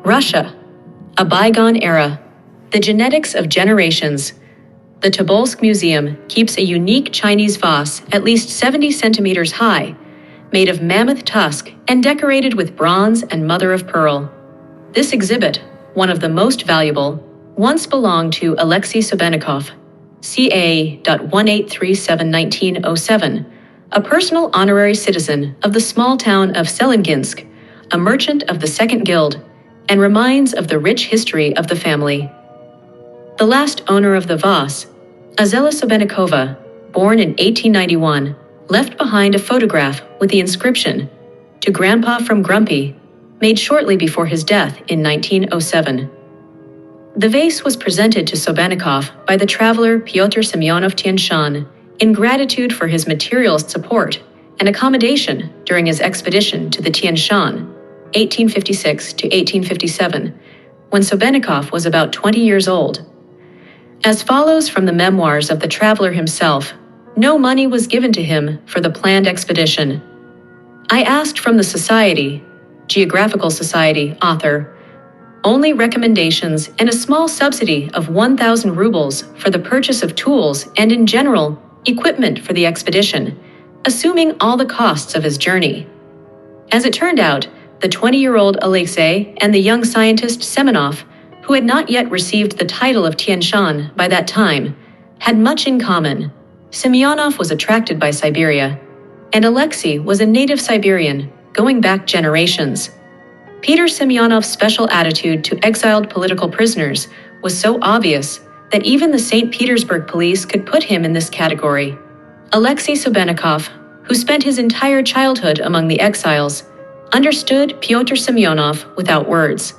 Russia, a bygone era, the genetics of generations. The Tobolsk Museum keeps a unique Chinese vase at least 70 centimeters high, made of mammoth tusk and decorated with bronze and mother of pearl. This exhibit, one of the most valuable, once belonged to Alexei Sobennikov, CA.1837-1907, a personal honorary citizen of the small town of Selenginsk, a merchant of the Second Guild, and reminds of the rich history of the family. The last owner of the vase, Azela Sobennikova, born in 1891, left behind a photograph with the inscription, "To Grandpa from Grumpy," made shortly before his death in 1907. The vase was presented to Sobennikov by the traveler Pyotr Semyonov Tian Shan in gratitude for his material support and accommodation during his expedition to the Tian Shan, 1856 to 1857, when Sobennikov was about 20 years old. As follows from the memoirs of the traveler himself, no money was given to him for the planned expedition. I asked from the Society, Geographical Society author, only recommendations and a small subsidy of 1,000 rubles for the purchase of tools and, in general, equipment for the expedition, assuming all the costs of his journey. As it turned out, the 20-year-old Alexei and the young scientist Semenov, who had not yet received the title of Tian Shan by that time, had much in common. Semyonov was attracted by Siberia, and Alexei was a native Siberian, going back generations. Peter Semyonov's special attitude to exiled political prisoners was so obvious that even the St. Petersburg police could put him in this category. Alexei Sobennikov, who spent his entire childhood among the exiles, understood Pyotr Semyonov without words.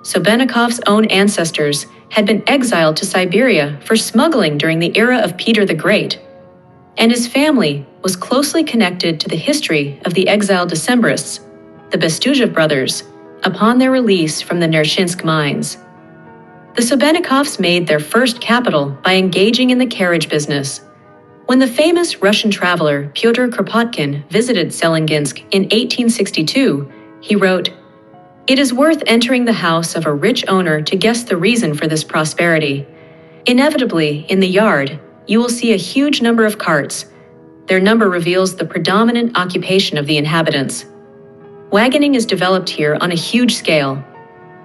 Sobennikov's own ancestors had been exiled to Siberia for smuggling during the era of Peter the Great, and his family was closely connected to the history of the exiled Decembrists, the Bestuzhev brothers, upon their release from the Nershinsk mines. The Sobennikovs made their first capital by engaging in the carriage business. When the famous Russian traveler Pyotr Kropotkin visited Selenginsk in 1862, he wrote, "It is worth entering the house of a rich owner to guess the reason for this prosperity. Inevitably, in the yard, you will see a huge number of carts. Their number reveals the predominant occupation of the inhabitants. Wagoning is developed here on a huge scale.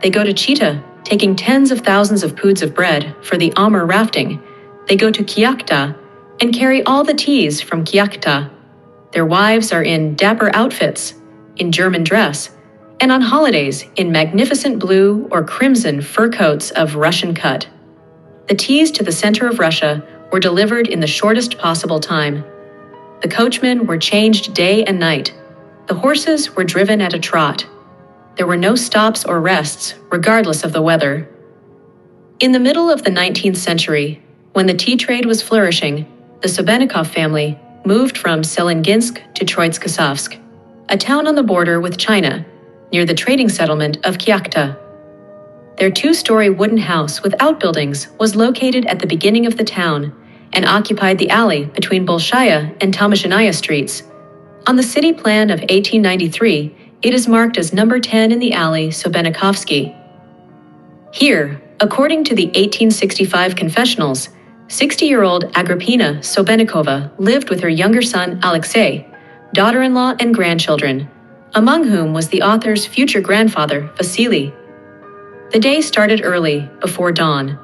They go to Chita, taking tens of thousands of poods of bread for the Amur rafting. They go to Kyakhta and carry all the teas from Kyakhta. Their wives are in dapper outfits, in German dress, and on holidays in magnificent blue or crimson fur coats of Russian cut. The teas to the center of Russia were delivered in the shortest possible time. The coachmen were changed day and night. The horses were driven at a trot. There were no stops or rests, regardless of the weather." In the middle of the 19th century, when the tea trade was flourishing, the Sobennikov family moved from Selenginsk to Troitsk-Kosovsk, a town on the border with China, near the trading settlement of Kyakhta. Their two-story wooden house with outbuildings was located at the beginning of the town and occupied the alley between Bolshaya and Tomashinaya streets. On the city plan of 1893, it is marked as number 10 in the alley Sobennikovsky. Here, according to the 1865 confessionals, 60-year-old Agrippina Sobennikova lived with her younger son Alexei, daughter-in-law and grandchildren, among whom was the author's future grandfather, Vasily. The day started early, before dawn.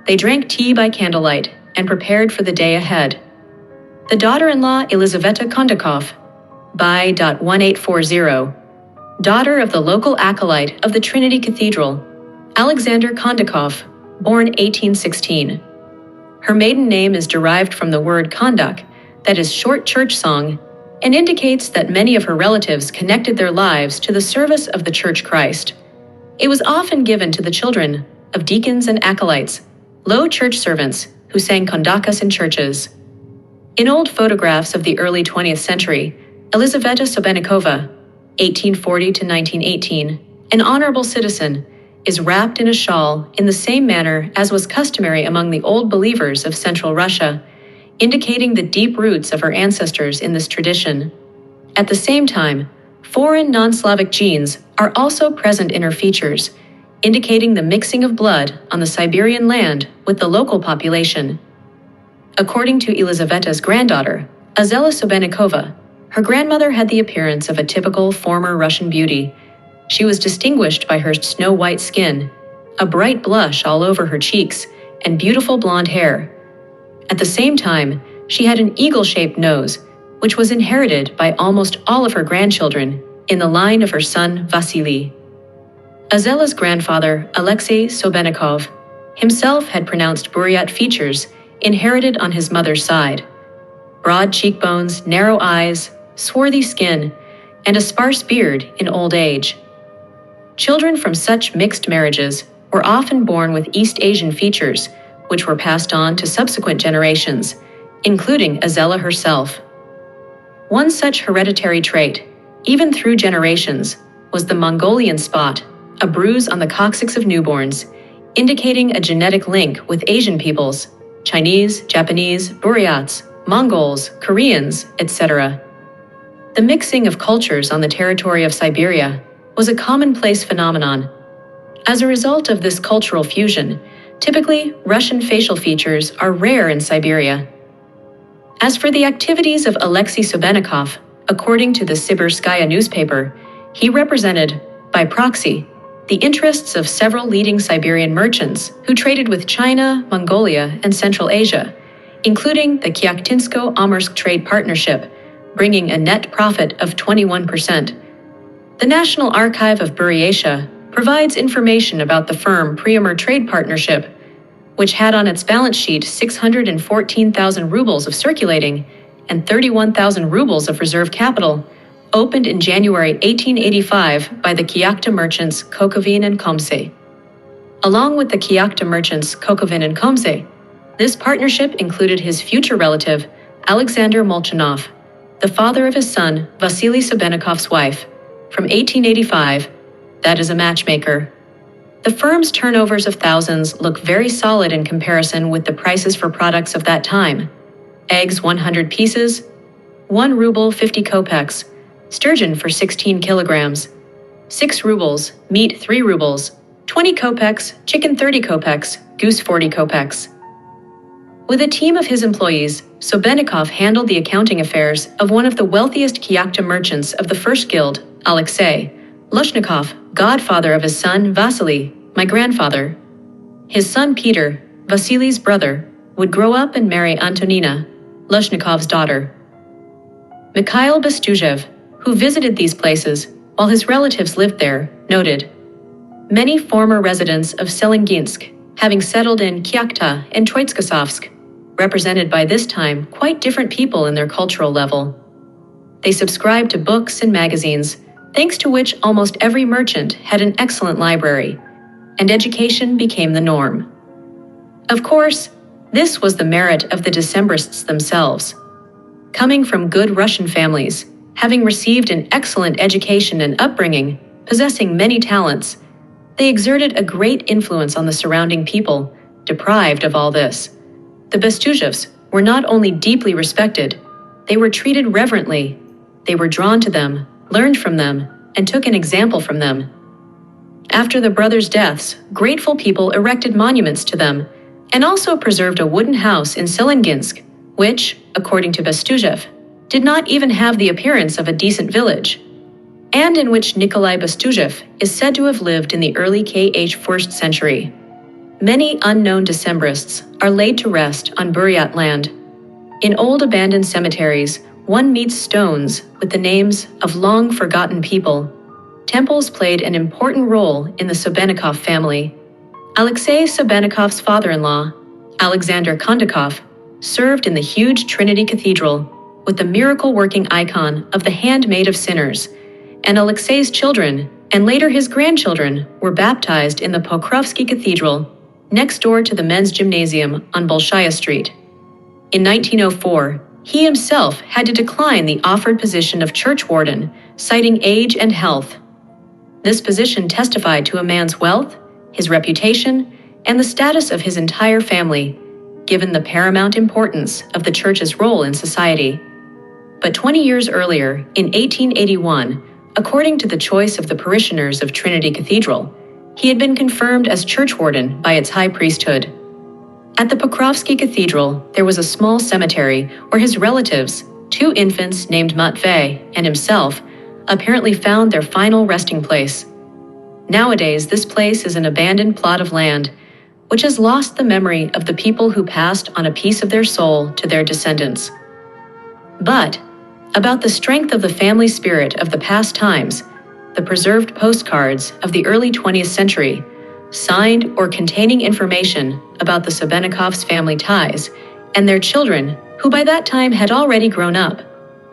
They drank tea by candlelight and prepared for the day ahead. The daughter-in-law Elizaveta Kondakov, by 1840, daughter of the local acolyte of the Trinity Cathedral, Alexander Kondakov, born 1816. Her maiden name is derived from the word kondak, that is short church song, and indicates that many of her relatives connected their lives to the service of the Church Christ. It was often given to the children of deacons and acolytes, low church servants who sang kondakas in churches. In old photographs of the early 20th century, Elizaveta Sobennikova, 1840 to 1918, an honorable citizen, is wrapped in a shawl in the same manner as was customary among the old believers of Central Russia, indicating the deep roots of her ancestors in this tradition. At the same time, Foreign non-Slavic genes are also present in her features, indicating the mixing of blood on the Siberian land with the local population. According to Elizaveta's granddaughter, Azela Sobenikova, her grandmother had the appearance of a typical former Russian beauty. She was distinguished by her snow-white skin, a bright blush all over her cheeks, and beautiful blonde hair. At the same time, she had an eagle-shaped nose, which was inherited by almost all of her grandchildren in the line of her son Vasily. Azela's grandfather, Alexei Sobenikov, himself had pronounced Buryat features inherited on his mother's side. Broad cheekbones, narrow eyes, swarthy skin, and a sparse beard in old age. Children from such mixed marriages were often born with East Asian features, which were passed on to subsequent generations, including Azela herself. One such hereditary trait, even through generations, was the Mongolian spot, a bruise on the coccyx of newborns, indicating a genetic link with Asian peoples, Chinese, Japanese, Buryats, Mongols, Koreans, etc. The mixing of cultures on the territory of Siberia was a commonplace phenomenon. As a result of this cultural fusion, typically Russian facial features are rare in Siberia. As for the activities of Alexei Sobenikov, according to the Siberskaya newspaper, he represented, by proxy, the interests of several leading Siberian merchants who traded with China, Mongolia, and Central Asia, including the Kyakhtinsko-Amursk Trade Partnership, bringing a net profit of 21%. The National Archive of Buryatia provides information about the firm Priamur Trade Partnership, which had on its balance sheet 614,000 rubles of circulating and 31,000 rubles of reserve capital, opened in January 1885 by the Kyakhta merchants Kokovin and Komse. Along with the Kyakhta merchants Kokovin and Komse, this partnership included his future relative, Alexander Molchanov, the father of his son, Vasily Sobenikov's wife, from 1885, that is a matchmaker. The firm's turnovers of thousands look very solid in comparison with the prices for products of that time. Eggs 100 pieces, 1 ruble 50 kopecks, sturgeon for 16 kilograms, 6 rubles, meat 3 rubles, 20 kopecks, chicken 30 kopecks, goose 40 kopecks. With a team of his employees, Sobenikov handled the accounting affairs of one of the wealthiest Kyakhta merchants of the First Guild, Alexei Lushnikov, godfather of his son Vasily, my grandfather. His son Peter, Vasily's brother, would grow up and marry Antonina, Lushnikov's daughter. Mikhail Bestuzhev, who visited these places while his relatives lived there, noted, "Many former residents of Selenginsk, having settled in Kyakhta and Troitskosovsk, represented by this time quite different people in their cultural level. They subscribed to books and magazines, thanks to which almost every merchant had an excellent library, and education became the norm." Of course, this was the merit of the Decembrists themselves. Coming from good Russian families, having received an excellent education and upbringing, possessing many talents, they exerted a great influence on the surrounding people, deprived of all this. The Bestuzhevs were not only deeply respected, they were treated reverently. They were drawn to them, learned from them, and took an example from them. After the brothers' deaths, grateful people erected monuments to them, and also preserved a wooden house in Selenginsk, which, according to Bestuzhev, did not even have the appearance of a decent village, and in which Nikolai Bestuzhev is said to have lived in the early KH 1st century. Many unknown Decembrists are laid to rest on Buryat land. In old abandoned cemeteries, one meets stones with the names of long-forgotten people. Temples played an important role in the Sobenikov family. Alexei Sobenikov's father-in-law, Alexander Kondakov, served in the huge Trinity Cathedral with the miracle-working icon of the Handmaid of Sinners, and Alexei's children, and later his grandchildren, were baptized in the Pokrovsky Cathedral, next door to the men's gymnasium on Bolshaya Street. In 1904, he himself had to decline the offered position of church warden, citing age and health. This position testified to a man's wealth, his reputation, and the status of his entire family, given the paramount importance of the church's role in society. But 20 years earlier, in 1881, According to the choice of the parishioners of Trinity Cathedral, he had been confirmed as churchwarden by its high priesthood. At the Pokrovsky Cathedral, there was a small cemetery where his relatives, 2 infants named Matvey and himself, apparently found their final resting place. Nowadays, this place is an abandoned plot of land, which has lost the memory of the people who passed on a piece of their soul to their descendants. But about the strength of the family spirit of the past times, the preserved postcards of the early 20th century, signed or containing information about the Sobenikovs' family ties and their children, who by that time had already grown up: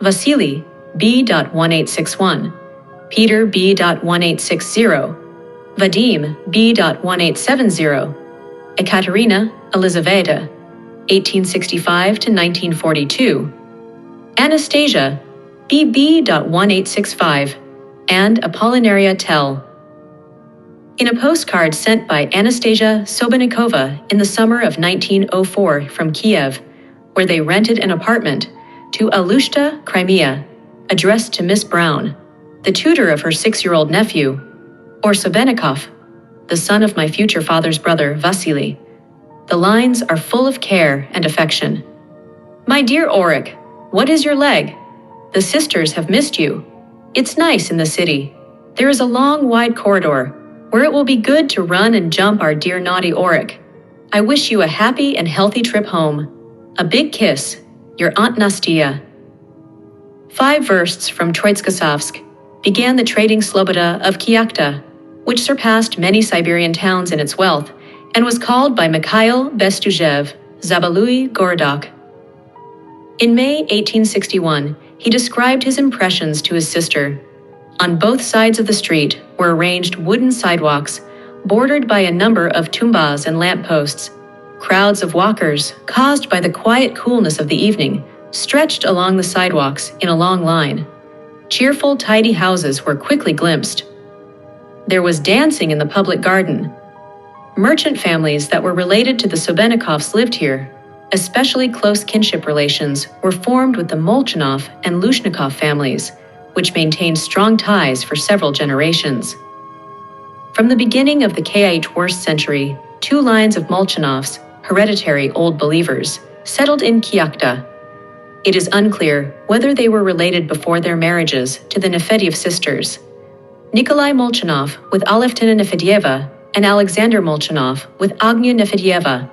Vasily B.1861, Peter B.1860, Vadim B.1870, Ekaterina Elizaveta, 1865 to 1942, Anastasia BB.1865, and Apollinaria Tell. In a postcard sent by Anastasia Sobenikova in the summer of 1904 from Kiev, where they rented an apartment, to Alushta, Crimea, addressed to Miss Brown, the tutor of her 6-year-old nephew, or Sobenikov, the son of my future father's brother, Vasily. The lines are full of care and affection. My dear Orik, what is your leg? The sisters have missed you. It's nice in the city. There is a long, wide corridor where it will be good to run and jump our dear naughty Orik. I wish you a happy and healthy trip home. A big kiss, your Aunt Nastia. 5 versts from Troitskosovsk began the trading sloboda of Kyakhta, which surpassed many Siberian towns in its wealth and was called by Mikhail Bestuzhev Zabalui Gorodok. In May 1861, he described his impressions to his sister. On both sides of the street were arranged wooden sidewalks, bordered by a number of tumbas and lampposts. Crowds of walkers, caused by the quiet coolness of the evening, stretched along the sidewalks in a long line. Cheerful, tidy houses were quickly glimpsed. There was dancing in the public garden. Merchant families that were related to the Sobenikovs lived here. Especially close kinship relations were formed with the Molchanov and Lushnikov families, which maintained strong ties for several generations. From the beginning of the KH century, 2 lines of Molchanovs, hereditary Old Believers, settled in Kyakhta. It is unclear whether they were related before their marriages to the Nefedyev sisters. Nikolai Molchanov with Alevtina Nefedyeva and Alexander Molchanov with Agnia Nefedyeva,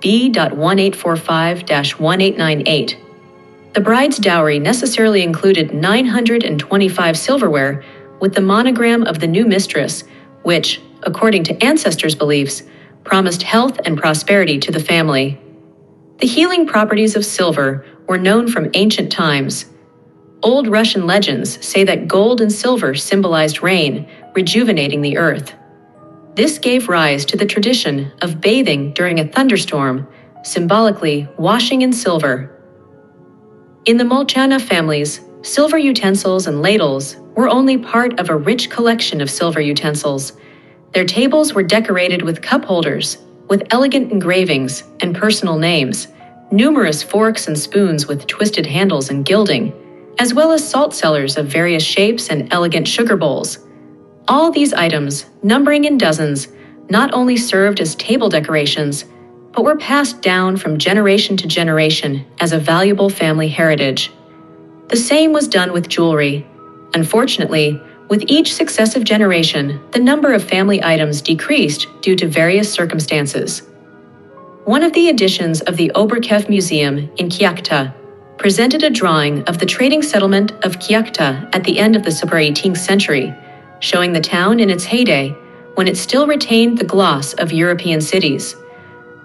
B.1845-1898. The bride's dowry necessarily included 925 silverware with the monogram of the new mistress, which, according to ancestors' beliefs, promised health and prosperity to the family. The healing properties of silver were known from ancient times. Old Russian legends say that gold and silver symbolized rain, rejuvenating the earth. This gave rise to the tradition of bathing during a thunderstorm, symbolically washing in silver. In the Molchanov families, silver utensils and ladles were only part of a rich collection of silver utensils. Their tables were decorated with cup holders, with elegant engravings and personal names, numerous forks and spoons with twisted handles and gilding, as well as salt cellars of various shapes and elegant sugar bowls. All these items, numbering in dozens, not only served as table decorations, but were passed down from generation to generation as a valuable family heritage. The same was done with jewelry. Unfortunately, with each successive generation, the number of family items decreased due to various circumstances. One of the editions of the Oberkev Museum in Kyakhta presented a drawing of the trading settlement of Kyakhta at the end of the 18th century, showing the town in its heyday when it still retained the gloss of European cities.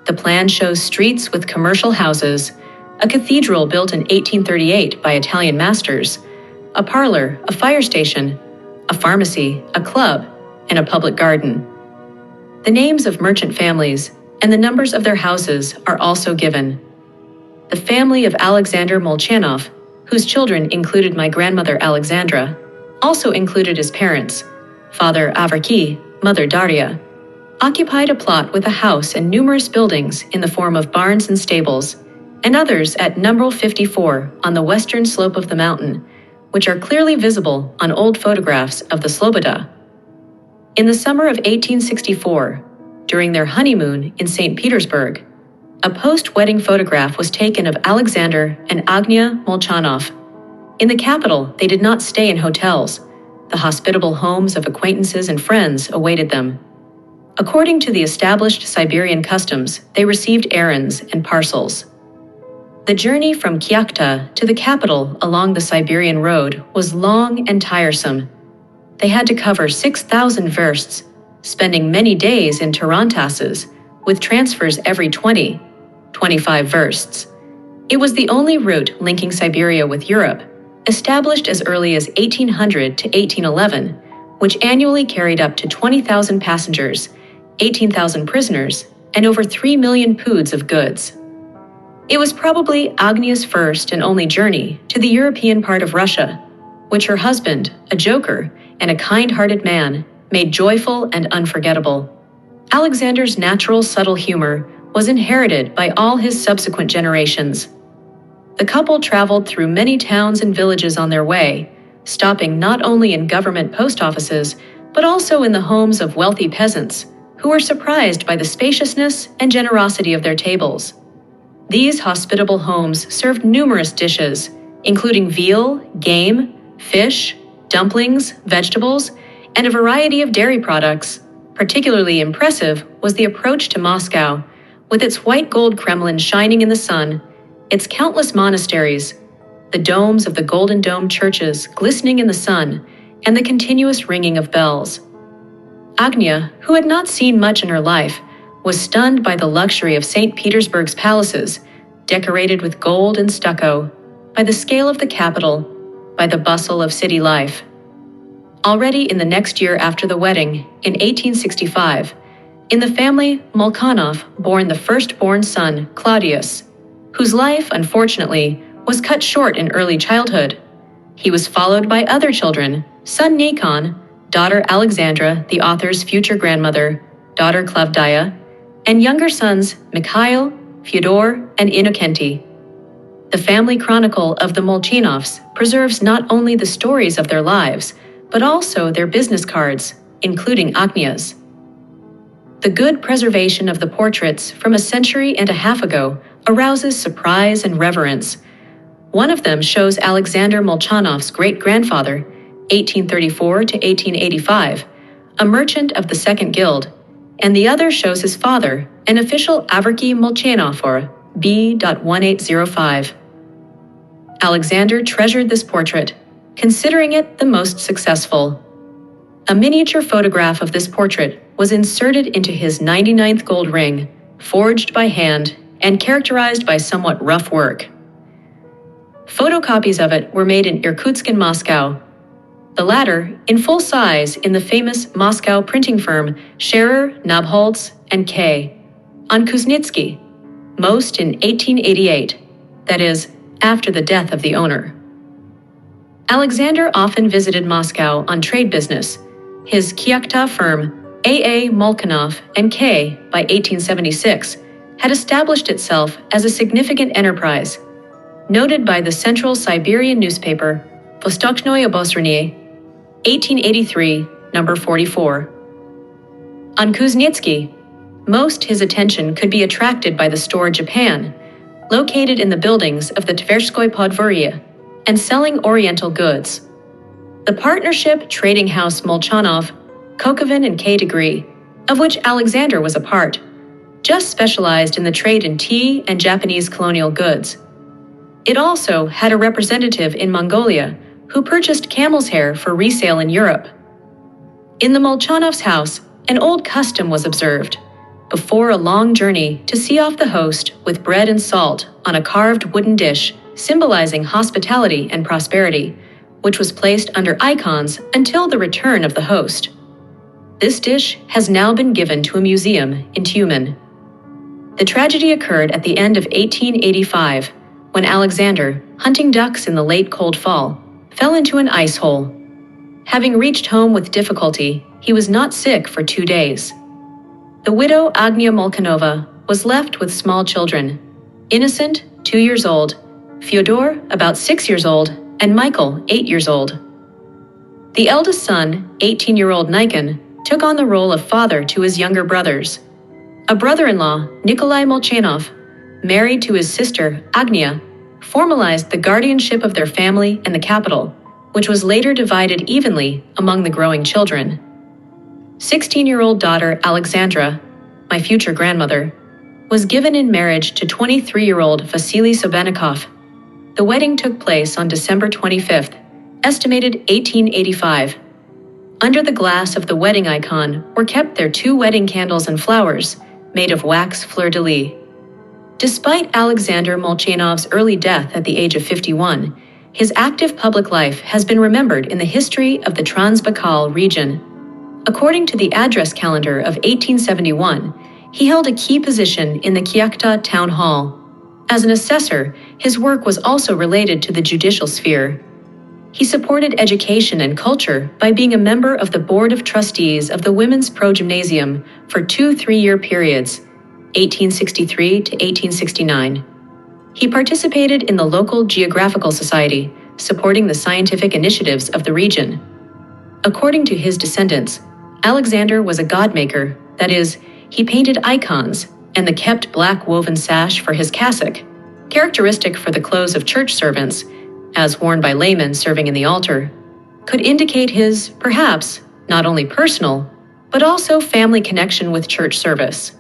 The plan shows streets with commercial houses, a cathedral built in 1838 by Italian masters, a parlor, a fire station, a pharmacy, a club, and a public garden. The names of merchant families and the numbers of their houses are also given. The family of Alexander Molchanov, whose children included my grandmother Alexandra, also included his parents, Father Averki, Mother Daria, occupied a plot with a house and numerous buildings in the form of barns and stables, and others at number 54 on the western slope of the mountain, which are clearly visible on old photographs of the Sloboda. In the summer of 1864, during their honeymoon in St. Petersburg, a post-wedding photograph was taken of Alexander and Agnia Molchanov. In the capital, they did not stay in hotels. The hospitable homes of acquaintances and friends awaited them. According to the established Siberian customs, they received errands and parcels. The journey from Kyakhta to the capital along the Siberian road was long and tiresome. They had to cover 6,000 versts, spending many days in tarantasses, with transfers every 25 versts. It was the only route linking Siberia with Europe, established as early as 1800 to 1811, which annually carried up to 20,000 passengers, 18,000 prisoners, and over 3 million poods of goods. It was probably Agnia's first and only journey to the European part of Russia, which her husband, a joker and a kind-hearted man, made joyful and unforgettable. Alexander's natural subtle humor was inherited by all his subsequent generations. The couple traveled through many towns and villages on their way, stopping not only in government post offices, but also in the homes of wealthy peasants, who were surprised by the spaciousness and generosity of their tables. These hospitable homes served numerous dishes, including veal, game, fish, dumplings, vegetables, and a variety of dairy products. Particularly impressive was the approach to Moscow, with its white gold Kremlin shining in the sun, its countless monasteries, the domes of the golden domed churches glistening in the sun, and the continuous ringing of bells. Agnia, who had not seen much in her life, was stunned by the luxury of St. Petersburg's palaces, decorated with gold and stucco, by the scale of the capital, by the bustle of city life. Already in the next year after the wedding, in 1865, in the family, Molchanov bore the firstborn son, Claudius, whose life, unfortunately, was cut short in early childhood. He was followed by other children, son Nikon, daughter Alexandra, the author's future grandmother, daughter Klavdaya, and younger sons Mikhail, Fyodor, and Innokenty. The family chronicle of the Molchanovs preserves not only the stories of their lives, but also their business cards, including Agnia's. The good preservation of the portraits from a century and a half ago arouses surprise and reverence. One of them shows Alexander Molchanov's great-grandfather, 1834 to 1885, a merchant of the Second Guild, and the other shows his father, an official Averky Molchanov, or B.1805. Alexander treasured this portrait, considering it the most successful. A miniature photograph of this portrait was inserted into his 99th gold ring, forged by hand and characterized by somewhat rough work. Photocopies of it were made in Irkutsk and Moscow, the latter in full size in the famous Moscow printing firm Scherer, Nabholz, and K. on Kuznetsky, most in 1888, that is, after the death of the owner. Alexander often visited Moscow on trade business. His Kyakhta firm, A.A. Molchanov and K. by 1876, had established itself as a significant enterprise, noted by the Central Siberian newspaper, Vostochnoye Obosrenie, 1883, number 44. On Kuznetsky, most his attention could be attracted by the store Japan, located in the buildings of the Tverskoy Podvorye, and selling Oriental goods. The partnership trading house Molchanov, Kokovin and K. Degree, of which Alexander was a part, just specialized in the trade in tea and Japanese colonial goods. It also had a representative in Mongolia who purchased camel's hair for resale in Europe. In the Molchanov's house, an old custom was observed. Before a long journey, to see off the host with bread and salt on a carved wooden dish symbolizing hospitality and prosperity, which was placed under icons until the return of the host. This dish has now been given to a museum in Tyumen. The tragedy occurred at the end of 1885, when Alexander, hunting ducks in the late cold fall, fell into an ice hole. Having reached home with difficulty, he was not sick for 2 days. The widow Agnia Molchanova was left with small children, Innocent, 2 years old, Fyodor, about 6 years old, and Michael, 8 years old. The eldest son, 18-year-old Nikon, took on the role of father to his younger brothers. A brother-in-law, Nikolai Molchanov, married to his sister, Agnia, formalized the guardianship of their family and the capital, which was later divided evenly among the growing children. 16-year-old daughter Alexandra, my future grandmother, was given in marriage to 23-year-old Vasily Sobennikov. The wedding took place on December 25th, estimated 1885. Under the glass of the wedding icon were kept their 2 wedding candles and flowers, made of wax fleur-de-lis. Despite Alexander Molchanov's early death at the age of 51, his active public life has been remembered in the history of the Transbaikal region. According to the address calendar of 1871, he held a key position in the Kyakhta town hall. As an assessor, his work was also related to the judicial sphere. He supported education and culture by being a member of the Board of Trustees of the Women's Pro-Gymnasium for 2 3-year periods, 1863 to 1869. He participated in the local Geographical Society, supporting the scientific initiatives of the region. According to his descendants, Alexander was a godmaker, that is, he painted icons and the kept black woven sash for his cassock, characteristic for the clothes of church servants, as worn by laymen serving in the altar, could indicate his, perhaps, not only personal, but also family connection with church service.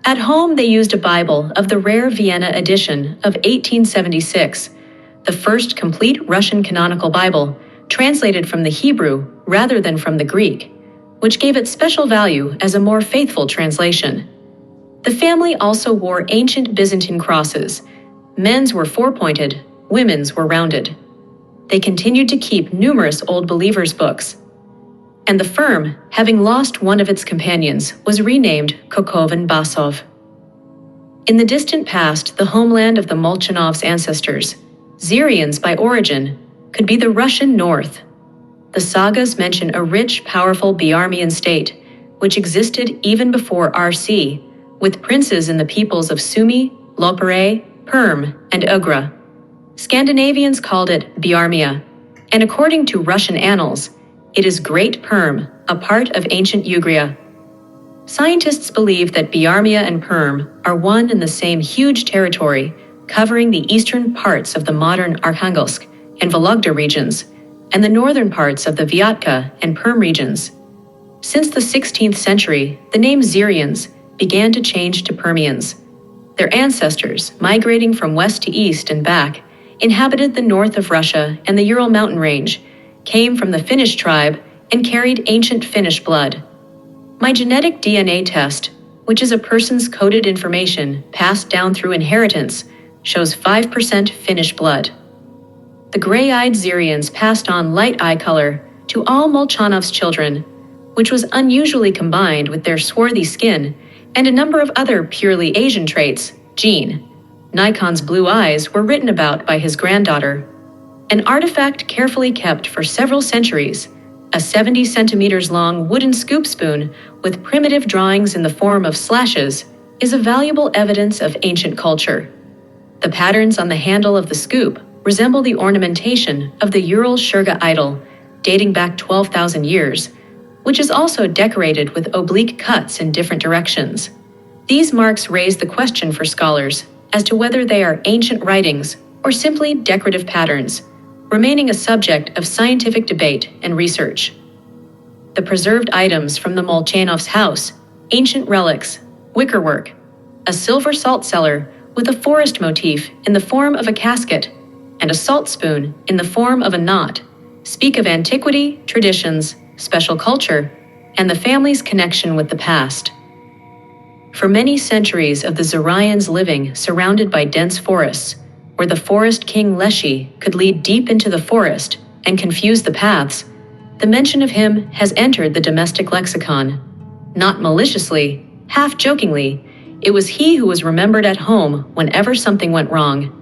At home, they used a Bible of the rare Vienna edition of 1876, the first complete Russian canonical Bible, translated from the Hebrew rather than from the Greek, which gave it special value as a more faithful translation. The family also wore ancient Byzantine crosses. Men's were 4-pointed, women's were rounded. They continued to keep numerous Old Believers books. And the firm, having lost one of its companions, was renamed Kokovan-Basov. In the distant past, the homeland of the Molchanovs' ancestors, Syrians by origin, could be the Russian North. The sagas mention a rich, powerful Byarmian state, which existed even before RC, with princes in the peoples of Sumy, Lopere, Perm, and Ugra. Scandinavians called it Byarmia, and according to Russian annals, it is Great Perm, a part of ancient Ugria. Scientists believe that Byarmia and Perm are one and the same huge territory, covering the eastern parts of the modern Arkhangelsk and Vologda regions, and the northern parts of the Vyatka and Perm regions. Since the 16th century, the name Syrians began to change to Permians. Their ancestors, migrating from west to east and back, inhabited the north of Russia and the Ural mountain range, came from the Finnish tribe, and carried ancient Finnish blood. My genetic DNA test, which is a person's coded information passed down through inheritance, shows 5% Finnish blood. The gray-eyed Syrians passed on light eye color to all Molchanov's children, which was unusually combined with their swarthy skin and a number of other purely Asian traits, Jean. Nikon's blue eyes were written about by his granddaughter. An artifact carefully kept for several centuries, a 70 centimeters long wooden scoop spoon with primitive drawings in the form of slashes, is a valuable evidence of ancient culture. The patterns on the handle of the scoop resemble the ornamentation of the Ural Shurga idol, dating back 12,000 years, which is also decorated with oblique cuts in different directions. These marks raise the question for scholars as to whether they are ancient writings or simply decorative patterns, remaining a subject of scientific debate and research. The preserved items from the Molchanovs' house, ancient relics, wickerwork, a silver salt cellar with a forest motif in the form of a casket, and a salt spoon in the form of a knot, speak of antiquity, traditions, special culture, and the family's connection with the past. For many centuries of the Zoroians living surrounded by dense forests, where the forest king Leshy could lead deep into the forest and confuse the paths, the mention of him has entered the domestic lexicon. Not maliciously, half-jokingly, it was he who was remembered at home whenever something went wrong.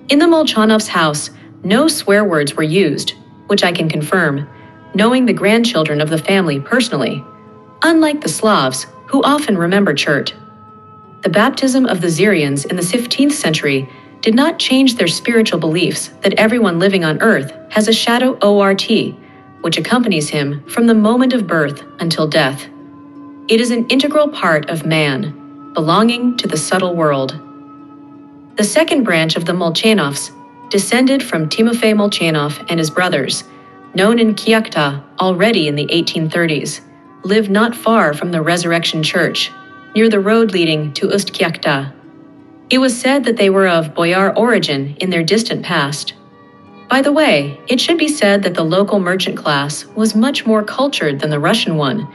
In the Molchanovs' house, no swear words were used, which I can confirm, knowing the grandchildren of the family personally, unlike the Slavs, who often remember Chert. The baptism of the Syrians in the 15th century did not change their spiritual beliefs that everyone living on Earth has a shadow ORT, which accompanies him from the moment of birth until death. It is an integral part of man, belonging to the subtle world. The second branch of the Molchanovs, descended from Timofey Molchanov and his brothers, known in Kyakhta already in the 1830s, lived not far from the Resurrection Church, near the road leading to Ust-Kyakhta. It was said that they were of boyar origin in their distant past. By the way, it should be said that the local merchant class was much more cultured than the Russian one,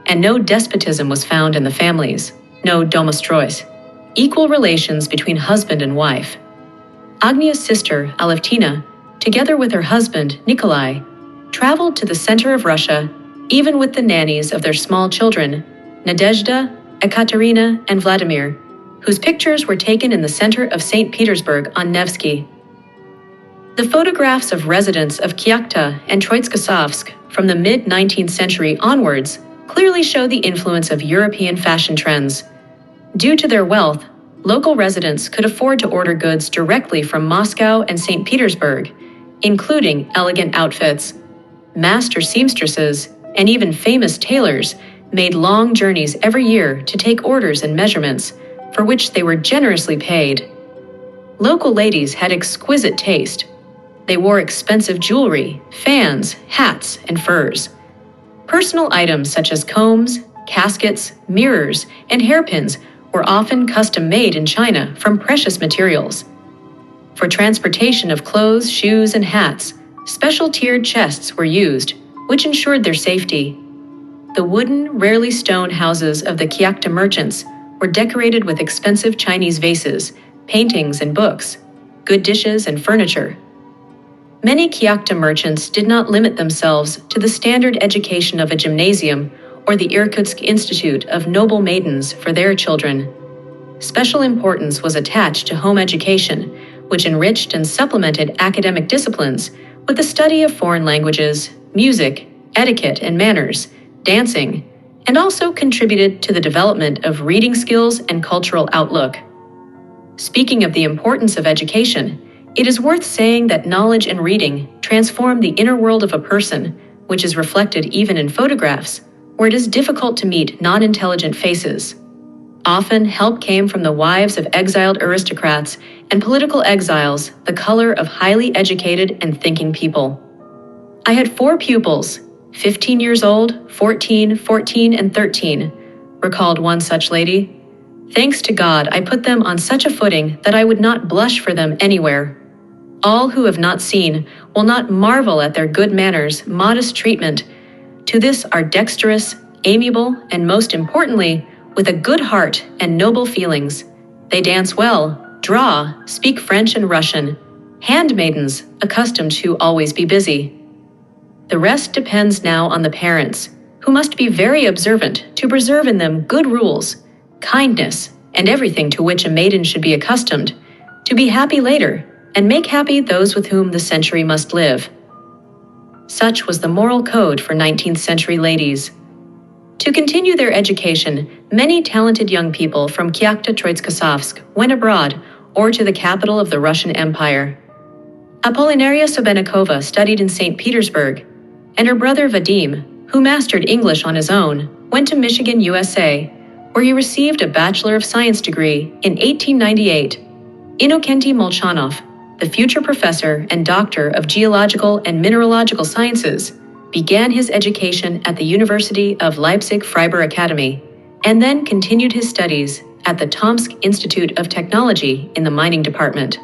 and no despotism was found in the families, no domostroys, equal relations between husband and wife. Agnia's sister, Alevtina, together with her husband, Nikolai, traveled to the center of Russia, even with the nannies of their small children, Nadezhda, Ekaterina, and Vladimir, whose pictures were taken in the center of St. Petersburg on Nevsky. The photographs of residents of Kyakhta and Troitskosovsk from the mid-19th century onwards clearly show the influence of European fashion trends. Due to their wealth, local residents could afford to order goods directly from Moscow and St. Petersburg, including elegant outfits. Master seamstresses and even famous tailors made long journeys every year to take orders and measurements, for which they were generously paid. Local ladies had exquisite taste. They wore expensive jewelry, fans, hats, and furs. Personal items such as combs, caskets, mirrors, and hairpins were often custom-made in China from precious materials. For transportation of clothes, shoes, and hats, special tiered chests were used, which ensured their safety. The wooden, rarely stone houses of the Kyakhta merchants were decorated with expensive Chinese vases, paintings, and books, good dishes, and furniture. Many Kyakhta merchants did not limit themselves to the standard education of a gymnasium or the Irkutsk Institute of Noble Maidens for their children. Special importance was attached to home education, which enriched and supplemented academic disciplines with the study of foreign languages, music, etiquette and manners, dancing, and also contributed to the development of reading skills and cultural outlook. Speaking of the importance of education, it is worth saying that knowledge and reading transform the inner world of a person, which is reflected even in photographs, where it is difficult to meet non-intelligent faces. Often, help came from the wives of exiled aristocrats and political exiles, the color of highly educated and thinking people. I had 4 pupils, 15 years old, 14, 14, and 13, recalled one such lady. Thanks to God, I put them on such a footing that I would not blush for them anywhere. All who have not seen will not marvel at their good manners, modest treatment. To this are dexterous, amiable, and most importantly, with a good heart and noble feelings. They dance well, draw, speak French and Russian, handmaidens, accustomed to always be busy. The rest depends now on the parents, who must be very observant to preserve in them good rules, kindness, and everything to which a maiden should be accustomed, to be happy later, and make happy those with whom the century must live. Such was the moral code for 19th century ladies. To continue their education, many talented young people from Kyakhta Troitskosovsk went abroad or to the capital of the Russian Empire. Apollinaria Sobenikova studied in St. Petersburg, and her brother Vadim, who mastered English on his own, went to Michigan, USA, where he received a Bachelor of Science degree in 1898. Innokenty Molchanov, the future professor and doctor of geological and mineralogical sciences, began his education at the University of Leipzig-Freiburg Academy, and then continued his studies at the Tomsk Institute of Technology in the mining department.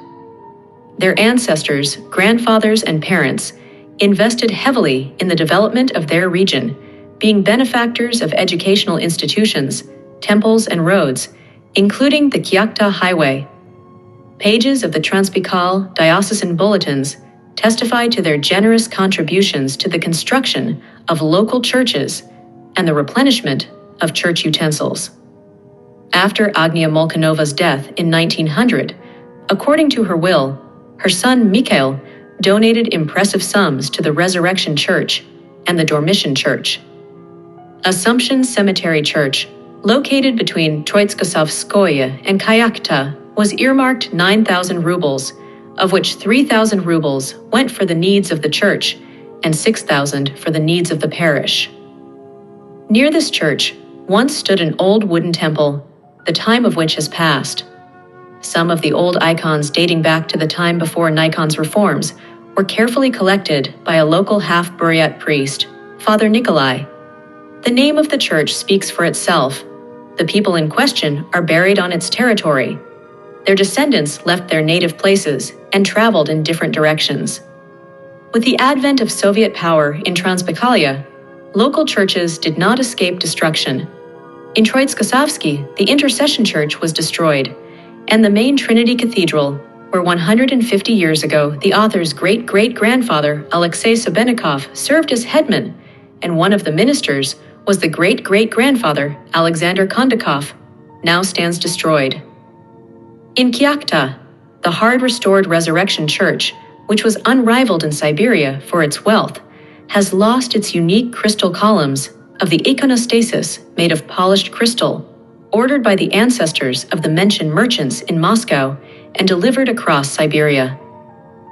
Their ancestors, grandfathers, and parents invested heavily in the development of their region, being benefactors of educational institutions, temples, and roads, including the Kyakhta Highway. Pages of the Transpikal diocesan bulletins testify to their generous contributions to the construction of local churches and the replenishment of church utensils. After Agnia Molchanova's death in 1900, according to her will, her son Mikhail donated impressive sums to the Resurrection Church and the Dormition Church. Assumption Cemetery Church, located between Troitskosovskoye and Kyakhta, was earmarked 9,000 rubles, of which 3,000 rubles went for the needs of the church and 6,000 for the needs of the parish. Near this church once stood an old wooden temple, the time of which has passed. Some of the old icons dating back to the time before Nikon's reforms were carefully collected by a local half-Buryat priest, Father Nikolai. The name of the church speaks for itself. The people in question are buried on its territory. Their descendants left their native places and traveled in different directions. With the advent of Soviet power in Transbaikalia, local churches did not escape destruction. In Troitsk-Kosovsky, the Intercession Church was destroyed, and the main Trinity Cathedral, where 150 years ago the author's great-great-grandfather Alexei Sobennikov served as headman, and one of the ministers was the great-great-grandfather Alexander Kondakov, now stands destroyed. In Kyakhta, the hard-restored Resurrection Church, which was unrivaled in Siberia for its wealth, has lost its unique crystal columns of the iconostasis made of polished crystal, ordered by the ancestors of the mentioned merchants in Moscow and delivered across Siberia.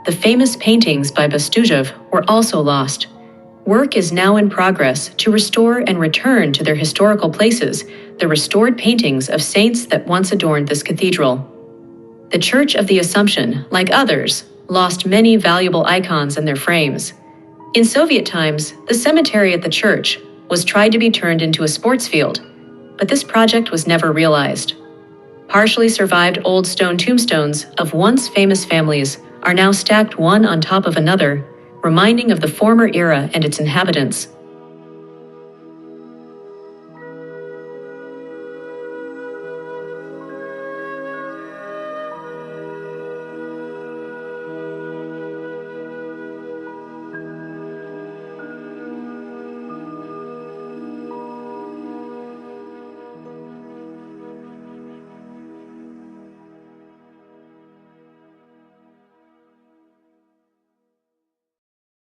The famous paintings by Bestuzhev were also lost. Work is now in progress to restore and return to their historical places the restored paintings of saints that once adorned this cathedral. The Church of the Assumption, like others, lost many valuable icons in their frames. In Soviet times, the cemetery at the church was tried to be turned into a sports field, but this project was never realized. Partially survived old stone tombstones of once famous families are now stacked one on top of another, reminding of the former era and its inhabitants.